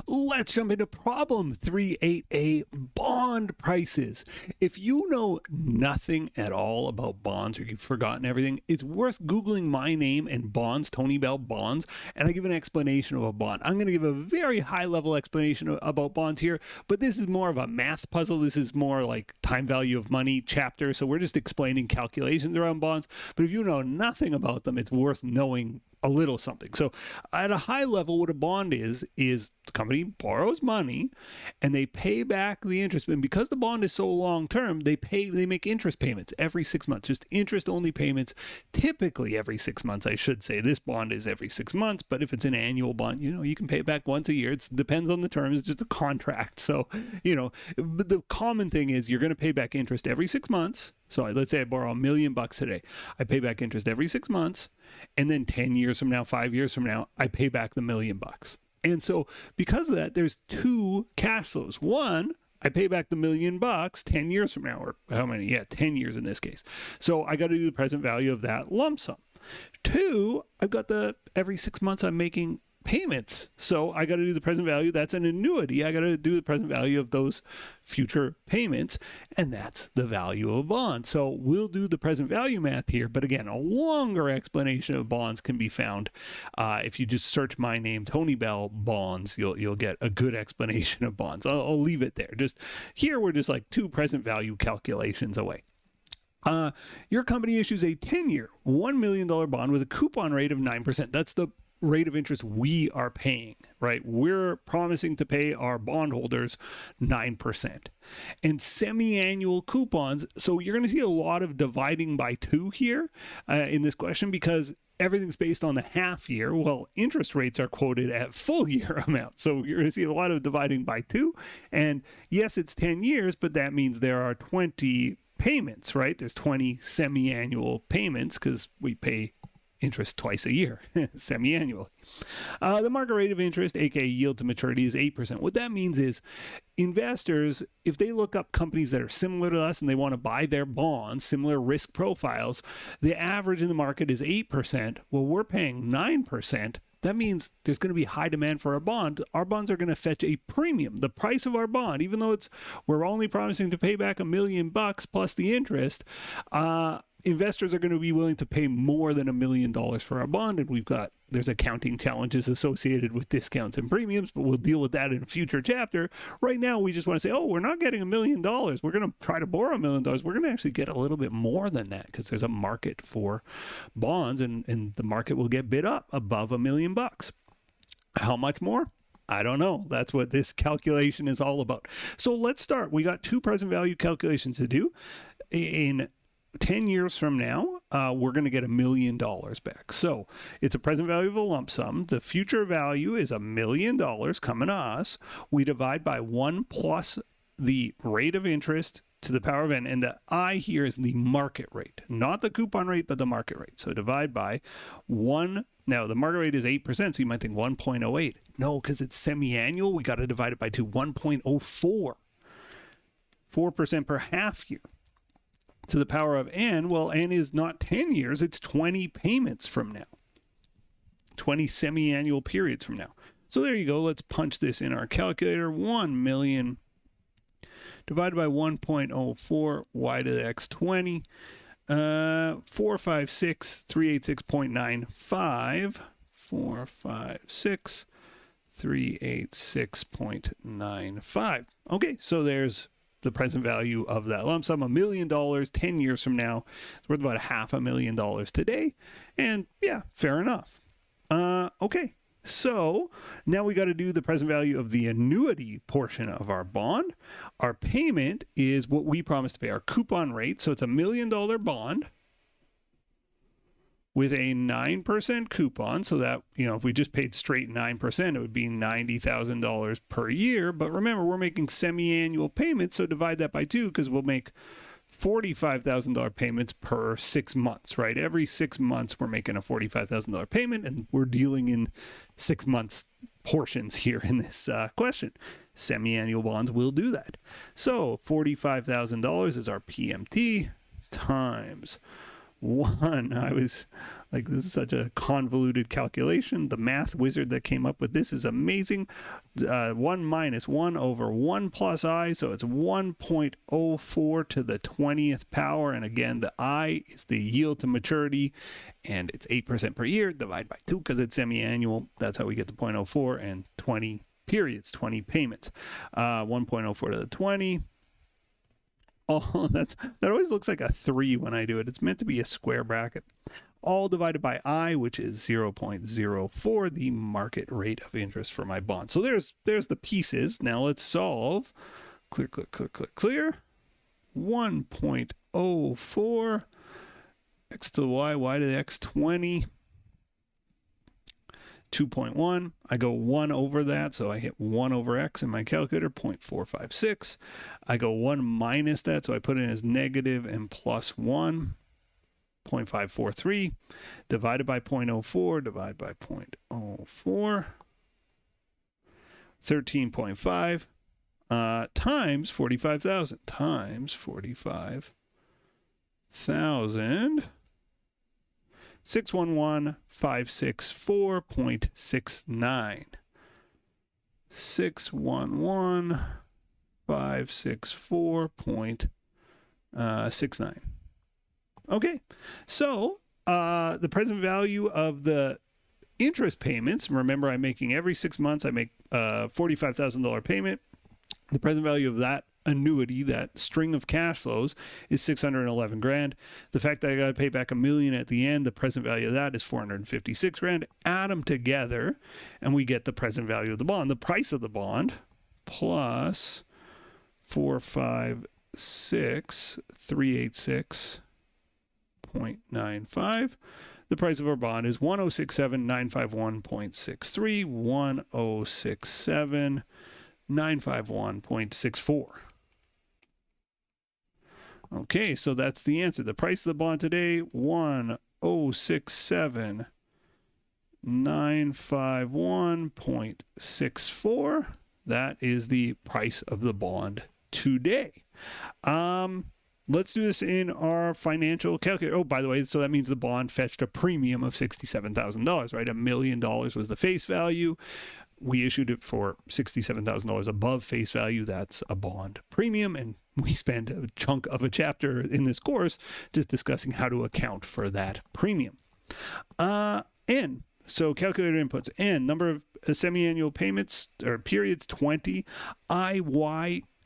Let's jump into problem 3.8a, bond prices. If you know nothing at all about bonds or you've forgotten everything, it's worth Googling my name and bonds, Tony Bell bonds, and I give an explanation of a bond. I'm going to give a very high level explanation about bonds here, but this is more of a math puzzle. This is more like time value of money chapter. So we're just explaining calculations around bonds. But if you know nothing about them, it's worth knowing a little something. So at a high level, what a bond is the company borrows money and they pay back the interest. And because the bond is so long term, they make interest payments every 6 months, just interest only payments, typically every 6 months, I should say. This bond is every 6 months, but if it's an annual bond, you can pay it back once a year. It depends on the terms. It's just a contract. So, but the common thing is you're going to pay back interest every 6 months. So let's say I borrow $1 million today. I pay back interest every 6 months. And then 10 years from now, 5 years from now, I pay back the $1 million. And so because of that, there's two cash flows. One, I pay back the $1 million 10 years from now, or how many? Yeah, 10 years in this case. So I got to do the present value of that lump sum. Two, I've got every 6 months I'm making payments. So I got to do the present value. That's an annuity. I got to do the present value of those future payments. And that's the value of a bond. So we'll do the present value math here. But again, a longer explanation of bonds can be found. If you just search my name, Tony Bell bonds, you'll get a good explanation of bonds. I'll leave it there. Just here, we're just like two present value calculations away. Your company issues a 10-year, $1 million bond with a coupon rate of 9%. That's the rate of interest we are paying, right? We're promising to pay our bondholders 9%. And semi-annual coupons, so you're going to see a lot of dividing by two here in this question because everything's based on the half year. Well, interest rates are quoted at full year amount. So you're going to see a lot of dividing by two. And yes, it's 10 years, but that means there are 20 payments, right? There's 20 semi-annual payments because we pay interest twice a year, semi-annually. The market rate of interest, aka yield to maturity, is 8%. What that means is investors, if they look up companies that are similar to us and they want to buy their bonds, similar risk profiles, the average in the market is 8%. Well, we're paying 9%. That means there's going to be high demand for our bond. Our bonds are going to fetch a premium. The price of our bond, even though we're only promising to pay back $1 million plus the interest, investors are going to be willing to pay more than $1 million for our bond. And there's accounting challenges associated with discounts and premiums, but we'll deal with that in a future chapter. Right now, we just want to say, we're not getting $1 million. We're going to try to borrow $1 million. We're going to actually get a little bit more than that because there's a market for bonds and the market will get bid up above $1 million. How much more? I don't know. That's what this calculation is all about. So let's start. We got two present value calculations to do. In 10 years from now, we're going to get $1 million back. So it's a present value of a lump sum. The future value is $1 million coming to us. We divide by 1 plus the rate of interest to the power of n. And the I here is the market rate, not the coupon rate, but the market rate. So divide by 1. Now, the market rate is 8%, so you might think 1.08. No, because it's semi-annual. We got to divide it by 2, 1.04. 4% per half year. To the power of n, well, n is not 10 years, it's 20 payments from now. 20 semi-annual periods from now. So there you go. Let's punch this in our calculator. 1 million divided by 1.04, y to the x 20. 456,386.95. 456,386.95. Okay, so there's the present value of that lump sum, $1 million 10 years from now. It's worth about $500,000 today. And yeah, fair enough. Okay, so now we got to do the present value of the annuity portion of our bond. Our payment is what we promised to pay, our coupon rate. So it's $1 million bond with a 9% coupon. So that, if we just paid straight 9%, it would be $90,000 per year. But remember, we're making semi-annual payments. So divide that by 2 because we'll make $45,000 payments per 6 months, right? Every 6 months, we're making a $45,000 payment and we're dealing in 6 months portions here in this question. Semi-annual bonds will do that. So $45,000 is our PMT times I was like, this is such a convoluted calculation. The math wizard that came up with this is amazing. 1 minus 1 over 1 plus I, so it's 1.04 to the 20th power. And again, the I is the yield to maturity, and it's 8% per year. Divide by 2 because it's semi-annual. That's how we get the 0.04 and 20 periods, 20 payments. 1.04 to the 20. Oh, that always looks like a 3 when I do it. It's meant to be a square bracket. All divided by I, which is 0.04, the market rate of interest for my bond. So there's the pieces. Now let's solve. Clear, clear, clear, clear, clear. 1.04 x to y to the x 20. 2.1, I go 1 over that, so I hit 1 over x in my calculator, 0.456. I go 1 minus that, so I put it in as negative and plus 1, 0.543, divided by 0.04, divide by 0.04, 13.5, times 45,000, times 45,000, 611,564.69. 611,564.69. Okay, so the present value of the interest payments, remember I'm making every 6 months, I make a $45,000 payment. The present value of that annuity, that string of cash flows, is 611 grand. The fact that I got to pay back $1 million at the end, the present value of that is 456 grand. Add them together and we get the present value of the bond. The price of the bond plus 456,386.95. The price of our bond is 106,951.63, 106,951.64. Okay, so that's the answer. The price of the bond today, 106,951.64. That is the price of the bond today. Let's do this in our financial calculator. Oh, by the way, so that means the bond fetched a premium of $67,000, right? $1 million was the face value. We issued it for $67,000 above face value. That's a bond premium, and we spend a chunk of a chapter in this course just discussing how to account for that premium. N, so calculator inputs. N, number of semi-annual payments or periods, 20.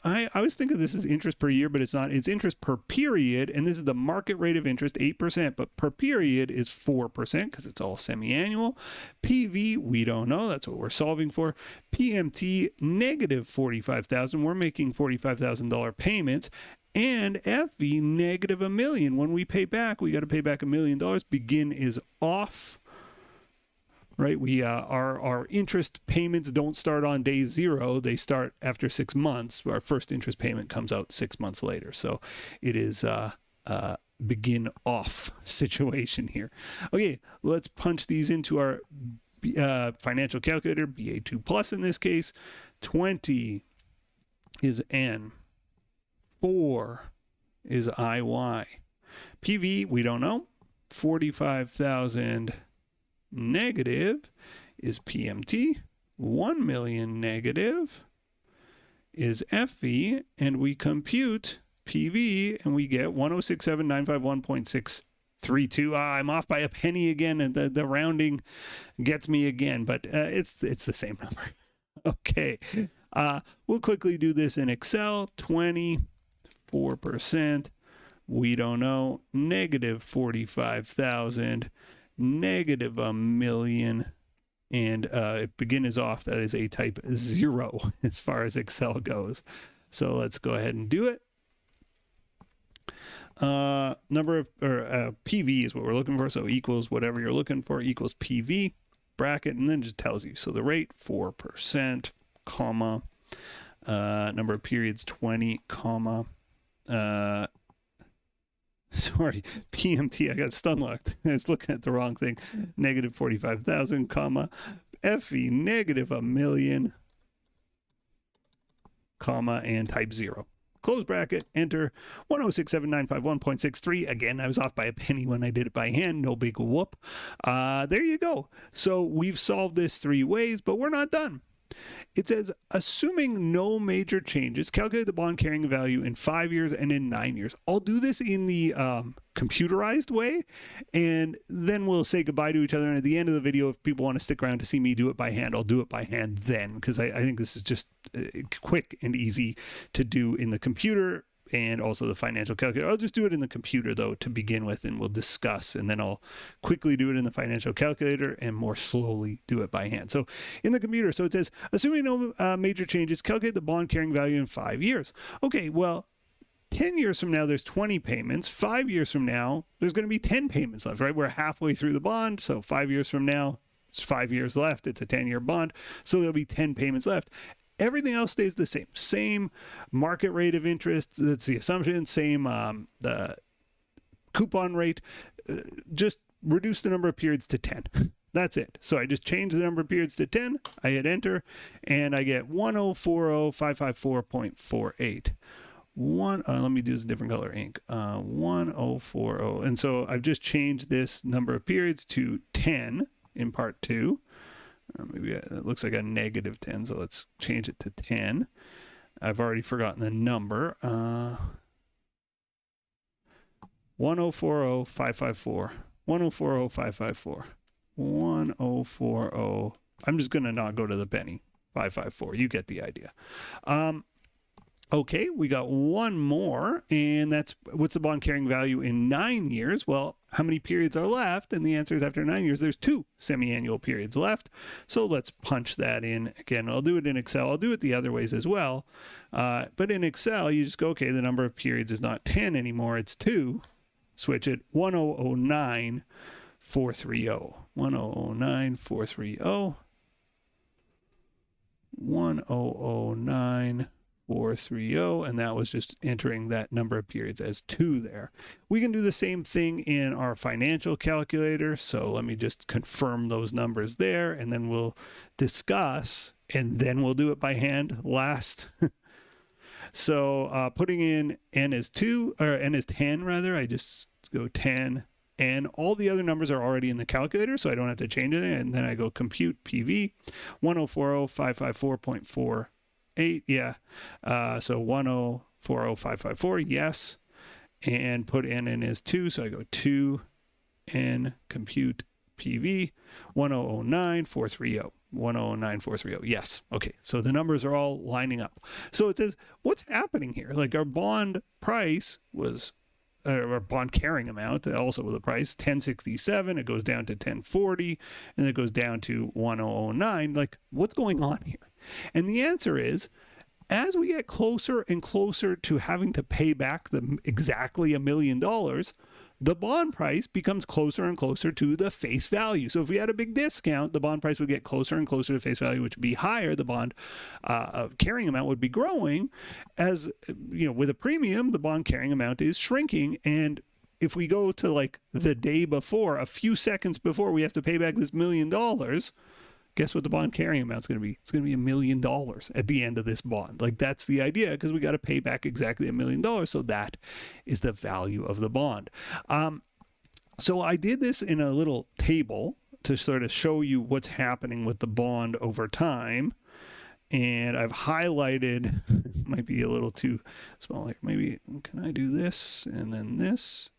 I always think of this as interest per year, but it's not. It's interest per period, and this is the market rate of interest, 8%, but per period is 4% because it's all semi-annual. PV, we don't know. That's what we're solving for. PMT, negative 45,000. We're making $45,000 payments. And FV, negative $1 million. When we pay back, we got to pay back $1 million. Begin is off. Right, our interest payments don't start on day 0; they start after 6 months. Our first interest payment comes out 6 months later, so it is begin off situation here. Okay, let's punch these into our financial calculator. BA2 plus in this case. 20 is N. 4 is IY. PV we don't know. 45,000. Negative is PMT, 1 million negative is FV, and we compute PV, and we get 106,951.632. I'm off by a penny again, and the rounding gets me again, but it's the same number. Okay, we'll quickly do this in Excel. 24%, we don't know, negative 45,000. Negative $1 million, and if begin is off, that is a type 0 as far as Excel goes. So let's go ahead and do it. Number of PV is what we're looking for, so equals whatever you're looking for equals PV bracket, and then it just tells you. So the rate 4%, comma, number of periods 20, comma. Sorry, PMT, I got stun locked. I was looking at the wrong thing. Negative 45,000, comma, FE, negative $1 million, comma, and type 0. close bracket, enter, 1067951.63. Again, I was off by a penny when I did it by hand. No big whoop. There you go. So we've solved this 3 ways, but we're not done. It says, assuming no major changes, calculate the bond carrying value in 5 years and in 9 years. I'll do this in the computerized way, and then we'll say goodbye to each other. And at the end of the video, if people want to stick around to see me do it by hand, I'll do it by hand then, because I think this is just quick and easy to do in the computer and also the financial calculator. I'll just do it in the computer, though, to begin with, and we'll discuss, and then I'll quickly do it in the financial calculator and more slowly do it by hand. So in the computer, so it says, assuming no major changes, calculate the bond carrying value in 5 years. Okay, well, 10 years from now, there's 20 payments. 5 years from now, there's going to be 10 payments left, right? We're halfway through the bond, so 5 years from now, it's 5 years left. It's a 10-year bond, so there'll be 10 payments left. Everything else stays the same. Same market rate of interest. That's the assumption. Same the coupon rate. Just reduce the number of periods to 10. That's it. So I just change the number of periods to 10. I hit enter, and I get 1040554.48. Let me do this different color ink. 1040. And so I've just changed this number of periods to 10 in part 2. Maybe it looks like a negative 10, so let's change it to 10. I've already forgotten the number. 1040554. 1040554. 1040. I'm just going to not go to the penny. 554. You get the idea. Okay, we got one more, and that's what's the bond carrying value in 9 years? Well, how many periods are left? And the answer is after 9 years, there's 2 semi-annual periods left. So let's punch that in. Again, I'll do it in Excel. I'll do it the other ways as well. But in Excel, you just go, okay, the number of periods is not 10 anymore, it's 2. Switch it, 1009430. 1009430. 1009430, and that was just entering that number of periods as 2 there. We can do the same thing in our financial calculator, so let me just confirm those numbers there, and then we'll discuss, and then we'll do it by hand last. So putting in n is 2, or n is 10 rather, I just go 10, and all the other numbers are already in the calculator, so I don't have to change anything, and then I go compute PV, 1040554.48, yeah, so 1040554, yes, and put n in as 2, so I go 2, n, compute PV, 1009430. 1009430. Yes. Okay. So the numbers are all lining up. So it says, what's happening here? Like our bond price was, our bond carrying amount, also with the price, 1067. It goes down to 1040, and it goes down to 1009. Like, what's going on here? And the answer is, as we get closer and closer to having to pay back the exactly $1 million, the bond price becomes closer and closer to the face value. So if we had a big discount, the bond price would get closer and closer to face value, which would be higher. The bond carrying amount would be growing. As you know, with a premium, the bond carrying amount is shrinking. And if we go to like the day before, a few seconds before we have to pay back this $1 million, guess what the bond carrying amount is going to be? It's going to be $1 million at the end of this bond. Like, that's the idea, because we got to pay back exactly $1 million. So that is the value of the bond. So I did this in a little table to sort of show you what's happening with the bond over time. And I've highlighted, might be a little too small here. Maybe, can I do this and then this?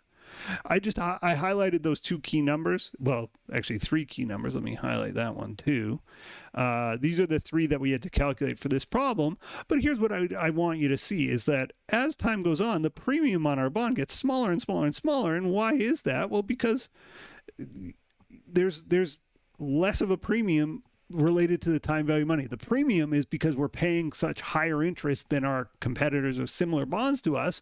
I highlighted those 2 key numbers. Well, actually 3 key numbers. Let me highlight that one too. These are the 3 that we had to calculate for this problem. But here's what I want you to see is that as time goes on, the premium on our bond gets smaller and smaller and smaller. And why is that? Well, because there's less of a premium related to the time value money. The premium is because we're paying such higher interest than our competitors of similar bonds to us.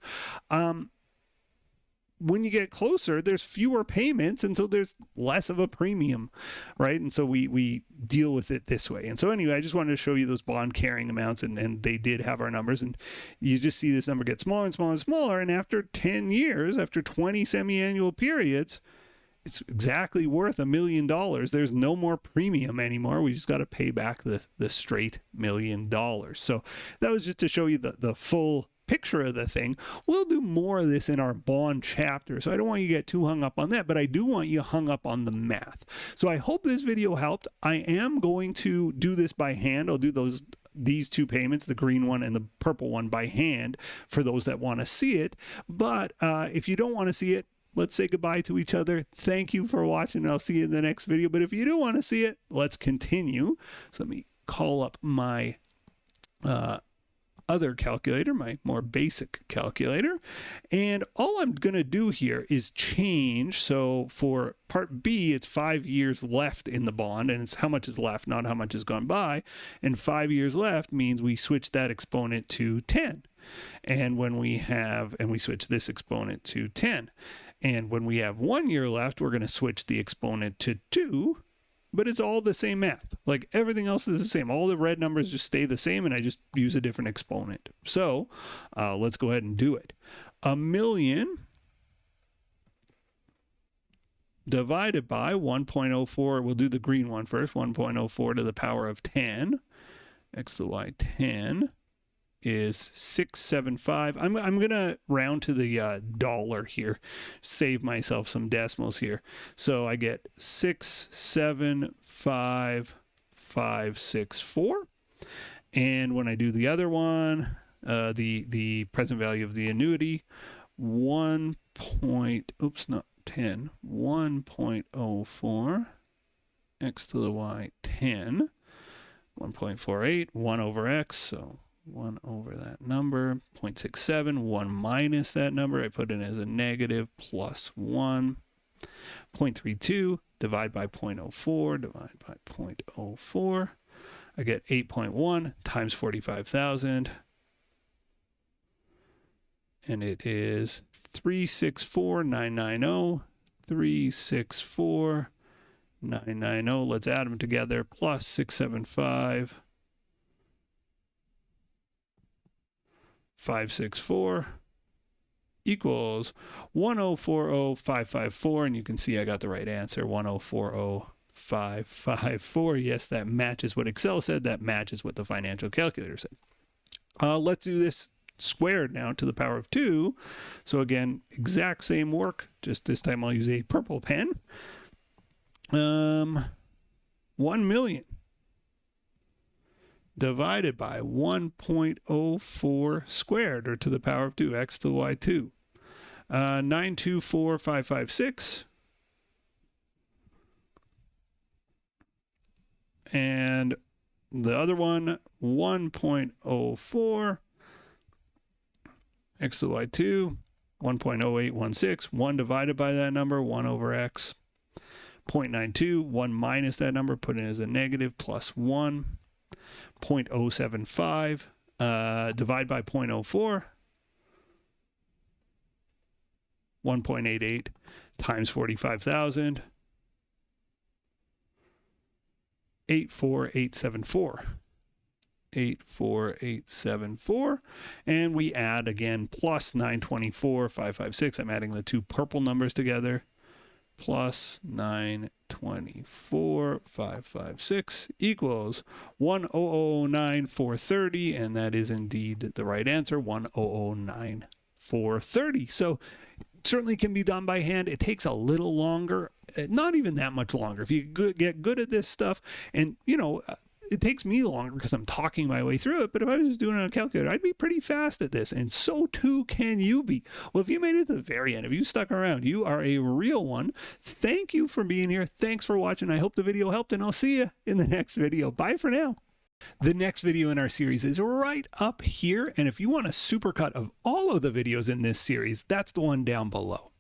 When you get closer, there's fewer payments, and so there's less of a premium, right? And so we deal with it this way. And so anyway, I just wanted to show you those bond carrying amounts, and they did have our numbers, and you just see this number get smaller and smaller and smaller, and after 10 years, after 20 semi-annual periods, it's exactly worth $1 million. There's no more premium anymore. We just got to pay back the straight $1 million. So that was just to show you the full picture of the thing. We'll do more of this in our bond chapter, so I don't want you to get too hung up on that, but I do want you hung up on the math. So I hope this video helped. I am going to do this by hand. I'll do these two payments, the green one and the purple one, by hand for those that want to see it. But if you don't want to see it, let's say goodbye to each other. Thank you for watching. I'll see you in the next video. But if you do want to see it, let's continue. So let me call up my other calculator, my more basic calculator. And all I'm going to do here is change. So for part B, it's 5 years left in the bond, and it's how much is left, not how much has gone by. And 5 years left means we switch that exponent to 10. And when we switch this exponent to 10. And when we have 1 year left, we're going to switch the exponent to 2. But it's all the same math. Like everything else is the same. All the red numbers just stay the same, and I just use a different exponent. So let's go ahead and do it. 1,000,000 divided by 1.04. We'll do the green one first. 1.04 to the power of 10. X to the y 10 is 675. I'm going to round to the dollar here, save myself some decimals here. So I get 675,564. And when I do the other one, the present value of the annuity, 1.04 x to the y 10, 1.48, 1 over x, so 1 over that number, 0.67, 1 minus that number, I put in as a negative, plus 1, 0.32, divide by 0.04, divide by 0.04, I get 8.1 times 45,000, and it is 364,990, 364,990, let's add them together, plus 675, 564 equals 1040554, and you can see I got the right answer, 1040554. Yes, that matches what Excel said. That matches what the financial calculator said. Let's do this squared now to the power of 2. So again, exact same work, just this time I'll use a purple pen. 1,000,000 divided by 1.04 squared, or to the power of 2, x to the y 2. 924,556. And the other one, 1.04 x to the y 2, 1.0816. 1 divided by that number, 1 over x. 0.92, 1 minus that number, put in as a negative, plus 1. 0.075, divide by 0.04, 1.88 times 45,000, 84874. 84874, and we add again plus 924,556. I'm adding the two purple numbers together. Plus 924,556 equals 100,9,430, and that is indeed the right answer, 100,9,430. So it certainly can be done by hand. It takes a little longer, not even that much longer. If you get good at this stuff, and you know, it takes me longer because I'm talking my way through it, but if I was just doing it on a calculator, I'd be pretty fast at this, and so too can you be. Well, if you made it to the very end, if you stuck around, you are a real one. Thank you for being here. Thanks for watching. I hope the video helped, and I'll see you in the next video. Bye for now. The next video in our series is right up here, and if you want a supercut of all of the videos in this series, that's the one down below.